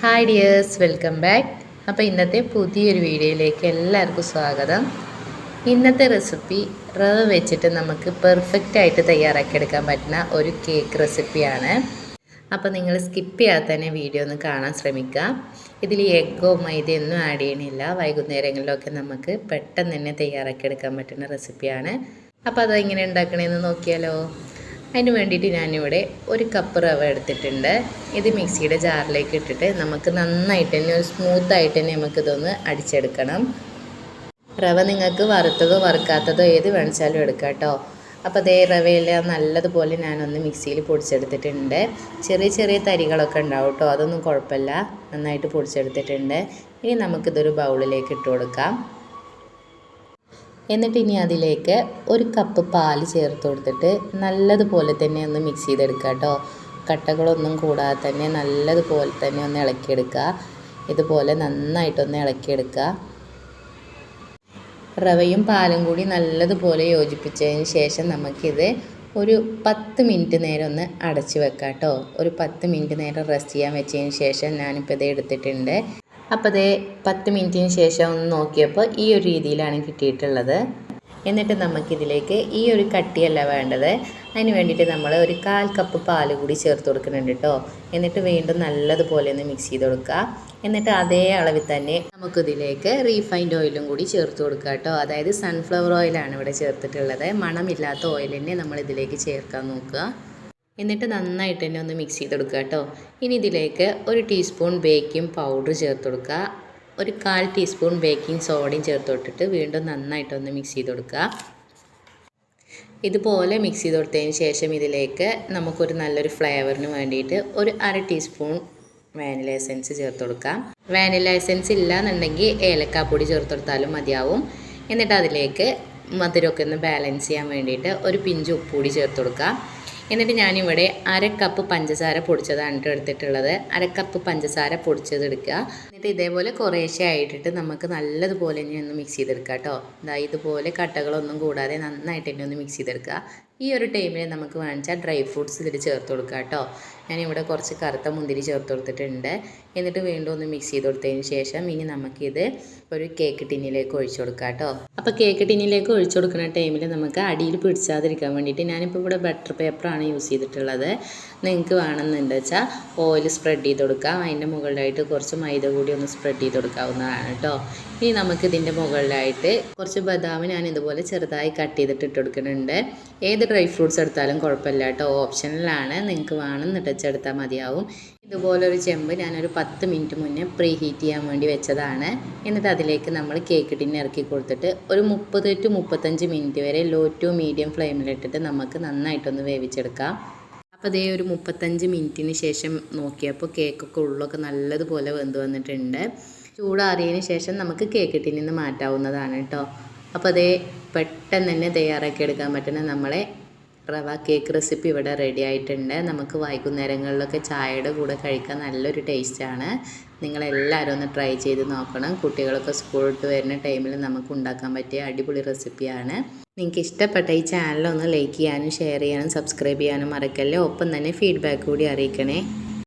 Hi dears, welcome back. അപ്പോൾ ഇന്നത്തെ പുതിയൊരു വീഡിയോയിലേക്ക് എല്ലാവർക്കും സ്വാഗതം. ഇന്നത്തെ റെസിപ്പി റവ വെച്ചിട്ട് നമുക്ക് പെർഫെക്റ്റായിട്ട് തയ്യാറാക്കിയെടുക്കാൻ പറ്റുന്ന ഒരു കേക്ക് റെസിപ്പിയാണ്. അപ്പോൾ നിങ്ങൾ സ്കിപ്പ് ചെയ്യാതെ തന്നെ വീഡിയോ ഒന്ന് കാണാൻ ശ്രമിക്കുക. ഇതിൽ എഗ്ഗോ മൈദയൊന്നും ആഡ് ചെയ്യണില്ല. വൈകുന്നേരങ്ങളിലൊക്കെ നമുക്ക് പെട്ടെന്ന് തന്നെ തയ്യാറാക്കിയെടുക്കാൻ പറ്റുന്ന റെസിപ്പിയാണ്. അപ്പോൾ അതെങ്ങനെ ഉണ്ടാക്കണമെന്ന് നോക്കിയാലോ. അതിന് വേണ്ടിയിട്ട് ഞാനിവിടെ ഒരു കപ്പ് റവ എടുത്തിട്ടുണ്ട്. ഇത് മിക്സിയുടെ ജാറിലേക്ക് ഇട്ടിട്ട് നമുക്ക് നന്നായിട്ട് തന്നെ ഒരു സ്മൂത്തായിട്ട് തന്നെ നമുക്കിതൊന്ന് അടിച്ചെടുക്കണം. റവ നിങ്ങൾക്ക് വറുത്തതോ വറുക്കാത്തതോ ഏത് വേണിച്ചാലും എടുക്കാം കേട്ടോ. അപ്പോൾ അതേ റവയെല്ലാം നല്ലതുപോലെ ഞാനൊന്ന് മിക്സിയിൽ പൊടിച്ചെടുത്തിട്ടുണ്ട്. ചെറിയ ചെറിയ തരികളൊക്കെ ഉണ്ടാവും കേട്ടോ, അതൊന്നും കുഴപ്പമില്ല. നന്നായിട്ട് പൊടിച്ചെടുത്തിട്ടുണ്ട്. ഇനി നമുക്കിതൊരു ബൗളിലേക്ക് ഇട്ട് കൊടുക്കാം. എന്നിട്ട് ഇനി അതിലേക്ക് ഒരു കപ്പ് പാൽ ചേർത്ത് കൊടുത്തിട്ട് നല്ലതുപോലെ തന്നെ ഒന്ന് മിക്സ് ചെയ്തെടുക്കുക കേട്ടോ. കട്ടകളൊന്നും കൂടാതെ തന്നെ നല്ലതുപോലെ തന്നെ ഒന്ന് ഇളക്കിയെടുക്കുക. ഇതുപോലെ നന്നായിട്ടൊന്ന് ഇളക്കിയെടുക്കുക. റവയും പാലും കൂടി നല്ലതുപോലെ യോജിപ്പിച്ചതിന് ശേഷം നമുക്കിത് ഒരു 10 മിനിറ്റ് നേരം ഒന്ന് അടച്ച് വെക്കാം കേട്ടോ. ഒരു 10 മിനിറ്റ് നേരം റെസ്റ്റ് ചെയ്യാൻ വെച്ചതിന് ശേഷം ഞാനിപ്പോൾ ഇത് എടുത്തിട്ടുണ്ട്. അപ്പോൾ അതേ 10 മിനിറ്റിന് ശേഷം ഒന്ന് നോക്കിയപ്പോൾ ഈ ഒരു രീതിയിലാണ് കിട്ടിയിട്ടുള്ളത്. എന്നിട്ട് നമുക്കിതിലേക്ക് ഈ ഒരു കട്ടിയല്ല വേണ്ടത്. അതിന് വേണ്ടിയിട്ട് നമ്മൾ ഒരു 1/4 കപ്പ് പാൽ കൂടി ചേർത്ത് കൊടുക്കുന്നുണ്ട് കേട്ടോ. എന്നിട്ട് വീണ്ടും നല്ലതുപോലെ ഒന്ന് മിക്സ് ചെയ്ത് കൊടുക്കുക. എന്നിട്ട് അതേ അളവിൽ തന്നെ നമുക്കിതിലേക്ക് റീഫൈൻഡ് ഓയിലും കൂടി ചേർത്ത് കൊടുക്കുക കേട്ടോ. അതായത് സൺഫ്ലവർ ഓയിലാണ് ഇവിടെ ചേർത്തിട്ടുള്ളത്. മണമില്ലാത്ത ഓയിൽ തന്നെ നമ്മളിതിലേക്ക് ചേർക്കാൻ നോക്കുക. എന്നിട്ട് നന്നായിട്ട് തന്നെ ഒന്ന് മിക്സ് ചെയ്ത് കൊടുക്കുക കേട്ടോ. ഇനി ഇതിലേക്ക് ഒരു ടീസ്പൂൺ ബേക്കിംഗ് പൗഡർ ചേർത്ത് കൊടുക്കുക. ഒരു 1/4 ടീസ്പൂൺ ബേക്കിംഗ് സോഡയും ചേർത്ത് കൊടുത്തിട്ട് വീണ്ടും നന്നായിട്ടൊന്ന് മിക്സ് ചെയ്ത് കൊടുക്കുക. ഇതുപോലെ മിക്സ് ചെയ്ത് കൊടുത്തതിന് ശേഷം ഇതിലേക്ക് നമുക്കൊരു നല്ലൊരു ഫ്ലേവറിന് വേണ്ടിയിട്ട് ഒരു 1/2 ടീസ്പൂൺ വാനില എസൻസ് ചേർത്ത് കൊടുക്കാം. വാനില എസൻസ് ഇല്ല എന്നുണ്ടെങ്കിൽ ഏലക്കാപ്പൊടി ചേർത്ത് കൊടുത്താലും മതിയാവും. എന്നിട്ട് അതിലേക്ക് മധുരമൊക്കെ ഒന്ന് ബാലൻസ് ചെയ്യാൻ വേണ്ടിയിട്ട് ഒരു പിഞ്ച് ഉപ്പ് കൂടി ചേർത്ത് കൊടുക്കാം. എന്നിട്ട് ഞാനിവിടെ 1/2 കപ്പ് പഞ്ചസാര പൊടിച്ചതാണ് എടുത്തിട്ടുള്ളത്. 1/2 കപ്പ് പഞ്ചസാര പൊടിച്ചത് എടുക്കുക. എന്നിട്ട് ഇതേപോലെ കുറേശ്ശെ ആയിട്ടിട്ട് നമുക്ക് നല്ലതുപോലെ തന്നെ ഒന്ന് മിക്സ് ചെയ്തെടുക്കുക കേട്ടോ. ഇതുപോലെ കട്ടകളൊന്നും കൂടാതെ നന്നായിട്ട് തന്നെ ഒന്ന് മിക്സ് ചെയ്തെടുക്കുക. ഈ ഒരു ടൈമിൽ നമുക്ക് വേണിച്ചാൽ ഡ്രൈ ഫ്രൂട്ട്സ് ഇതിൽ ചേർത്ത് കൊടുക്കുക കേട്ടോ. ഞാനിവിടെ കുറച്ച് കറുത്ത മുന്തിരി ചേർത്ത് കൊടുത്തിട്ടുണ്ട്. എന്നിട്ട് വീണ്ടും ഒന്ന് മിക്സ് ചെയ്ത് കൊടുത്തതിന് ശേഷം ഇനി നമുക്കിത് ഒരു കേക്ക് ടിന്നിലേക്ക് ഒഴിച്ചു കൊടുക്കാം കേട്ടോ. അപ്പോൾ കേക്ക് ടിന്നിലേക്ക് ഒഴിച്ചു കൊടുക്കുന്ന ടൈമിൽ നമുക്ക് അടിയിൽ പിടിച്ചാതിരിക്കാൻ വേണ്ടിയിട്ട് ഞാനിപ്പോൾ ഇവിടെ ബട്ടർ പേപ്പറാണ് യൂസ് ചെയ്തിട്ടുള്ളത്. നിങ്ങൾക്ക് വേണമെന്നുണ്ട് വെച്ചാൽ ഓയിൽ സ്പ്രെഡ് ചെയ്ത് കൊടുക്കാം. അതിൻ്റെ മുകളിലായിട്ട് കുറച്ച് മൈദ കൂടി ഒന്ന് സ്പ്രെഡ് ചെയ്ത് കൊടുക്കാവുന്നതാണ് കേട്ടോ. ഇനി നമുക്കിതിൻ്റെ മുകളിലായിട്ട് കുറച്ച് ബദാം ഞാൻ ഇതുപോലെ ചെറുതായി കട്ട് ചെയ്തിട്ട് ഇട്ട് കൊടുക്കുന്നുണ്ട്. ഏത് ഡ്രൈ ഫ്രൂട്ട്സ് എടുത്താലും കുഴപ്പമില്ല കേട്ടോ, ഓപ്ഷണലാണ്. നിങ്ങൾക്ക് വേണമെന്ന് എടുത്താൽ മതിയാവും. ഇതുപോലൊരു ചെമ്പ് ഞാനൊരു 10 മിനിറ്റ് മുന്നേ പ്രീ ഹീറ്റ് ചെയ്യാൻ വേണ്ടി വെച്ചതാണ്. എന്നിട്ട് അതിലേക്ക് നമ്മൾ കേക്ക് ടിന്ന് ഇറക്കി കൊടുത്തിട്ട് ഒരു 30 to 35 മിനിറ്റ് വരെ ലോ ടു മീഡിയം ഫ്ലെയിമിലിട്ടിട്ട് നമുക്ക് നന്നായിട്ടൊന്ന് വേവിച്ചെടുക്കാം. അപ്പോൾ അതേ ഒരു 35 മിനിറ്റിന് ശേഷം നോക്കിയപ്പോൾ കേക്കൊക്കെ ഉള്ളൊക്കെ നല്ലതുപോലെ വെന്ത് വന്നിട്ടുണ്ട്. ചൂടാറിയതിന് ശേഷം നമുക്ക് കേക്ക് ടിന്നിൽ നിന്ന് മാറ്റാവുന്നതാണ് കേട്ടോ. അപ്പോൾ അതേ പെട്ടെന്ന് തന്നെ തയ്യാറാക്കി എടുക്കാൻ പറ്റുന്ന നമ്മളെ റവ കേക്ക് റെസിപ്പി ഇവിടെ റെഡി ആയിട്ടുണ്ട്. നമുക്ക് വൈകുന്നേരങ്ങളിലൊക്കെ ചായയുടെ കൂടെ കഴിക്കാൻ നല്ലൊരു ടേസ്റ്റാണ്. നിങ്ങളെല്ലാവരും ഒന്ന് ട്രൈ ചെയ്ത് നോക്കണം. കുട്ടികളൊക്കെ സ്കൂൾ വിട്ട് വരുന്ന ടൈമിൽ നമുക്ക് ഉണ്ടാക്കാൻ പറ്റിയ അടിപൊളി റെസിപ്പിയാണ്. നിങ്ങൾക്ക് ഇഷ്ടപ്പെട്ട ഈ ചാനലൊന്ന് ലൈക്ക് ചെയ്യാനും ഷെയർ ചെയ്യാനും സബ്സ്ക്രൈബ് ചെയ്യാനും മറക്കല്ലേ. ഒപ്പം തന്നെ ഫീഡ്ബാക്ക് കൂടി അറിയിക്കണേ.